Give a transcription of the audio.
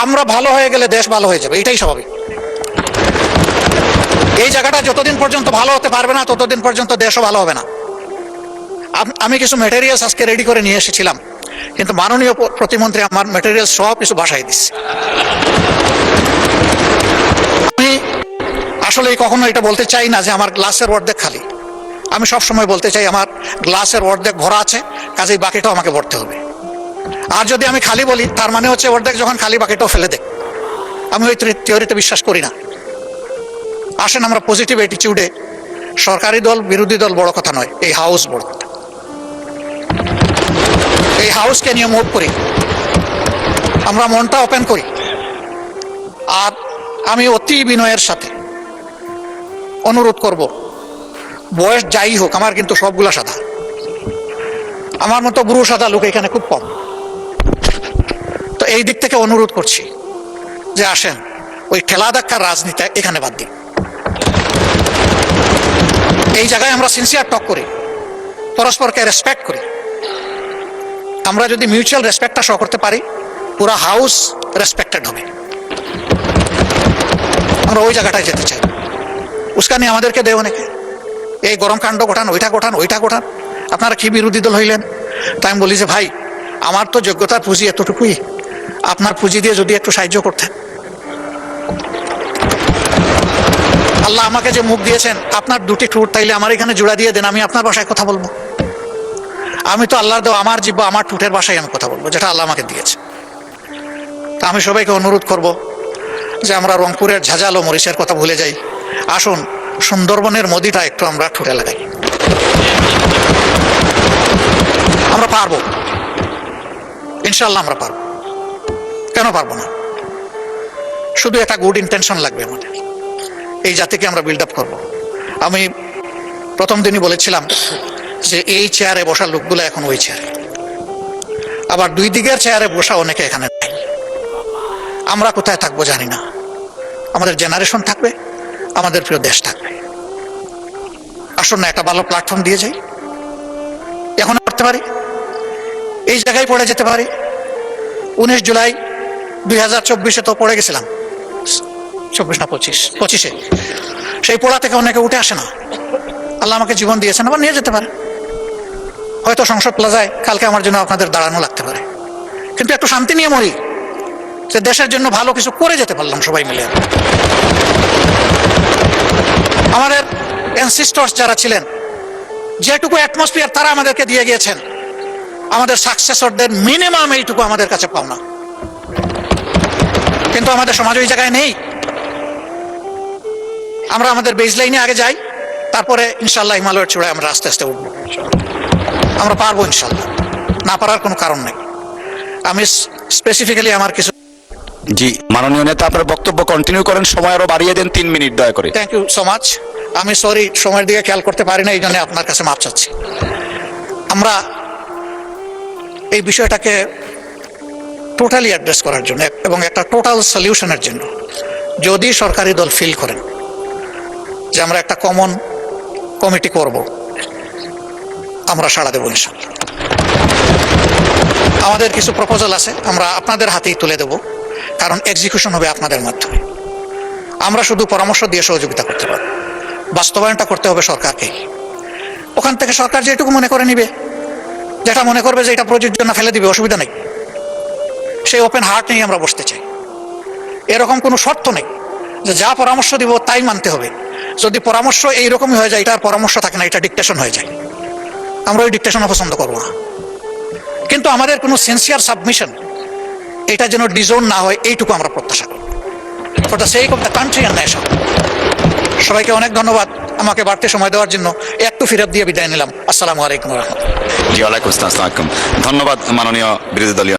আমরা ভালো হয়ে গেলে দেশ ভালো হয়ে যাবে, এটাই স্বাভাবিক। এই জায়গাটা যতদিন পর্যন্ত ভালো হতে পারবে না ততদিন পর্যন্ত দেশও ভালো হবে না। আমি কিছু ম্যাটেরিয়ালস আজকে রেডি করে নিয়ে এসেছিলাম, কিন্তু মাননীয় প্রতিমন্ত্রী আমার ম্যাটেরিয়ালস সব কিছু বাসায় দিচ্ছে। আমি আসলে কখনো এটা বলতে চাই না যে আমার গ্লাসের অর্ধেক খালি। আমি সব সময় বলতে চাই আমার গ্লাসের অর্ধেক ভরা আছে, কাজেই বাকিটাও আমাকে ভরতে হবে। আর যদি আমি খালি বলি তার মানে হচ্ছে অর্ধেক যখন খালি বাকিটাও ফেলে দেখ। আমি ওই থিওরিতে বিশ্বাস করি না। আসেন আমরা পজিটিভ অ্যাটিটিউডে, সরকারি দল বিরোধী দল বড় কথা নয়, এই হাউস বড় কথা। এই হাউসকে নিয়ে মুভ করি, আমরা মনটা ওপেন করি। আর আমি অতি বিনয়ের সাথে অনুরোধ করব, বয়স যাই হোক আমার কিন্তু সবগুলা সাদা, আমার মতো বুড়ো সাদা লোক এখানে খুব কম। তো এই দিক থেকে অনুরোধ করছি যে আসেন ওই ঠেলা ধাক্কার রাজনীতি এখানে বাদ দিই। এই জায়গায় আমরা সিনসিয়ার টক করি, পরস্পরকে রেসপেক্ট করি। আমরা যদি মিউচুয়াল রেসপেক্টটা শো করতে পারি, পুরা হাউস রেসপেক্টেড হবে। আমরা ওই জায়গাটায় যেতে চাই। উস্কানি আমাদেরকে দেও নাকি, এই গরম কাণ্ড ঘটান, ওইটা ঘটান, ওইটা ঘটান, আপনারা কি বিরোধী দল হইলেন? তাই আমি বলি যে ভাই, আমার তো যোগ্যতার পুঁজি এতটুকুই, আপনার পুঁজি দিয়ে যদি একটু সাহায্য করতেন। আল্লাহ আমাকে যে মুখ দিয়েছেন, আপনার দুটি ঠোঁট, তাইলে আমার এখানে জোড়া দিয়ে দেন, আমি আপনার ভাষায় কথা বলবো। আমি তো আল্লাহর দেওয়া আমার জিহ্বা, আমার ঠোঁটের ভাষায় আমি কথা বলবো, যেটা আল্লাহ আমাকে দিয়েছে। তা আমি সবাইকে অনুরোধ করব যে আমরা রংপুরের ঝাঁঝালো মরিচের কথা ভুলে যাই। আসুন সুন্দরবনের মদিটা একটু আমরা ঠোঁটে লাগাই। আমরা পারবো, ইনশাল্লাহ আমরা পারবো। কেন পারবো না? শুধু একটা গুড ইন্টেনশন লাগবে আমাদের, এই জাতিকে আমরা বিল্ড আপ করবো। আমি প্রথম দিনই বলেছিলাম যে এই চেয়ারে বসা লোকগুলো এখন ওই চেয়ারে, আবার দুই দিকের চেয়ারে বসা অনেকে এখানে নাই। আমরা কোথায় থাকবো জানি না, আমাদের জেনারেশন থাকবে, আমাদের প্রিয় দেশ থাকবে। আসুন না একটা ভালো প্ল্যাটফর্ম দিয়ে যাই, এখন করতে পারি, এই জায়গায় পড়ে যেতে পারি। 19 জুলাই 2024 তো পড়ে গেছিলাম, 24 না 25-এ। সেই পড়া থেকে অনেকে উঠে আসে না। আল্লাহ আমাকে জীবন দিয়েছেন, আবার নিয়ে যেতে পারে। হয়তো সংসদ প্লাজায় কালকে আমার জন্য আপনাদের দাঁড়ানো লাগতে পারে, কিন্তু একটু শান্তি নিয়ে মরি যে দেশের জন্য ভালো কিছু করে যেতে পারলাম সবাই মিলে। আমাদের অ্যানসিস্টরস যারা ছিলেন, যেটুকু অ্যাটমসফিয়ার তারা আমাদেরকে দিয়ে গিয়েছেন, আমাদের সাকসেসরদের মিনিমাম এইটুকু আমাদের কাছে পাওনা। কিন্তু আমাদের সমাজ ওই জায়গায় নেই। আমরা আমাদের বেসলাইনে আগে যাই, তারপরে ইনশাল্লাহ হিমালয়ের চূড়ায় আমরা আস্তে আস্তে উঠবো। আমরা পারবো ইনশাল্লাহ, না পারার কোনো কারণ নেই। আমি স্পেসিফিক্যালি আমার কিছু। জি মাননীয় নেতা, আপনার বক্তব্য কন্টিনিউ করেন, সময় আরো বাড়িয়ে দেন 3 মিনিট দয়া করে। Thank you so much. আমি সরি, সময়ের দিকে খেয়াল করতে পারি না, এই জন্য আপনার কাছে মাপ চাচ্ছি। আমরা এই বিষয়টাকে টোটালি অ্যাড্রেস করার জন্য এবং একটা টোটাল সলিউশনের জন্য যদি সরকারি দল ফিল করেন যে আমরা একটা কমন কমিটি করব, আমরা সাড়া দেবো ইনশাল্লাহ। আমাদের কিছু প্রপোজাল আছে, আমরা আপনাদের হাতেই তুলে দেব, কারণ এক্সিকিউশন হবে আপনাদের মাধ্যমে। আমরা শুধু পরামর্শ দিয়ে সহযোগিতা করতে পারব, বাস্তবায়নটা করতে হবে সরকারকে। ওখান থেকে সরকার যেটুকু মনে করে নিবে, যেটা মনে করবে যে এটা প্রযোজ্য না, ফেলে দিবে, অসুবিধা নেই। সেই ওপেন হার্ট নিয়ে আমরা বসতে চাই। এরকম কোনো শর্ত নেই যে যা পরামর্শ দিব তাই মানতে হবে। যদি পরামর্শ এইরকমই হয়ে যায়, এটা আর পরামর্শ থাকে না, এটা ডিকটেশন হয়ে যায়। আমরা ওই ডিকটেশনও পছন্দ করবো না। কিন্তু আমাদের কোনো সিনসিয়ার সাবমিশন এটা যেন ডিজোন না হয়, এইটুকু আমরা প্রত্যাশা করি, for the sake of the country and nation. সবাইকে অনেক ধন্যবাদ আমাকে বাড়তি সময় দেওয়ার জন্য। একটু ফিরত দিয়ে বিদায় নিলাম। আসসালামু আলাইকুম রহমতুল্লাহ। জি ওয়ালাইকুম আসসালাম। ধন্যবাদ মাননীয় বিরোধী দলীয়